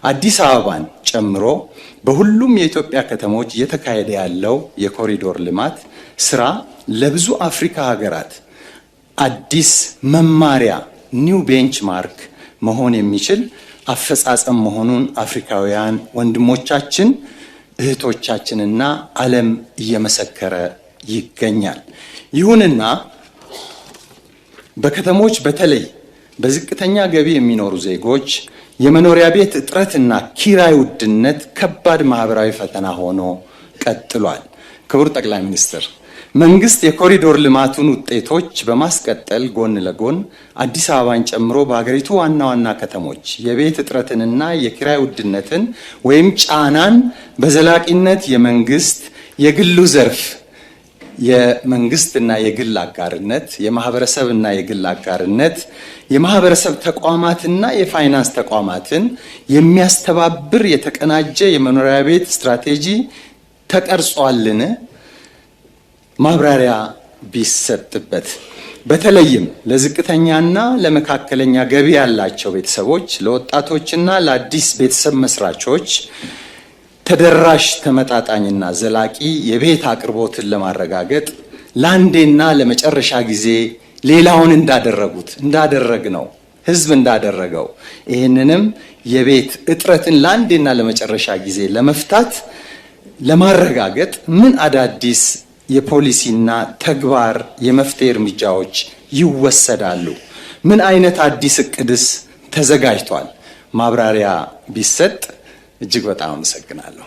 አዲስ አበባን ጨምሮ በሁሉም የኢትዮጵያ ከተሞች እየተካሄደ ያለው የኮሪዶር ልማት ስራ ለብዙ አፍሪካ ሀገራት አዲስ መማሪያ ኒው ቤንችማርክ መሆን የሚችል አፈጻጸም መሆኑን አፍሪካውያን ወንድሞቻችን እህቶቻችንና ዓለም እየመሰከረ ይገኛል። ይሁንና በከተሞች በተለይ በዝቅተኛ ገቢ የሚኖሩ ዜጎች የመኖሪያ ቤት እጥረትና ኪራይ ውድነት ከባድ ማህበራዊ ፈተና ሆኖ ቀጥሏል። ክቡር ጠቅላይ ሚኒስትር፣ መንግስት የኮሪዶር ልማቱን ውጤቶች በማስቀጠል ጎን ለጎን አዲስ አበባን ጨምሮ በሀገሪቱ ዋና ዋና ከተሞች የቤት እጥረትንና የኪራይ ውድነትን ወይም ጫናን በዘላቂነት የመንግስት የግሉ ዘርፍ የመንግስትና የግል አጋርነት የማህበረሰብና የግል አጋርነት የማህበረሰብ ተቋማትና የፋይናንስ ተቋማትን የሚያስተባብር የተቀናጀ የመኖሪያ ቤት ስትራቴጂ ተቀርጿልን? ማብራሪያ ቢሰጥበት። በተለይም ለዝቅተኛና ለመካከለኛ ገቢ ያላቸው ቤተሰቦች፣ ለወጣቶችና ለአዲስ ቤተሰብ መስራቾች ተደራሽ ተመጣጣኝና ዘላቂ የቤት አቅርቦትን ለማረጋገጥ ለአንዴና ለመጨረሻ ጊዜ ሌላውን እንዳደረግነው ህዝብ እንዳደረገው ይህንንም የቤት እጥረትን ለአንዴና ለመጨረሻ ጊዜ ለመፍታት ለማረጋገጥ ምን አዳዲስ የፖሊሲና ተግባር የመፍትሄ እርምጃዎች ይወሰዳሉ? ምን አይነት አዲስ እቅድስ ተዘጋጅቷል? ማብራሪያ ቢሰጥ እጅግ በጣም አመሰግናለሁ።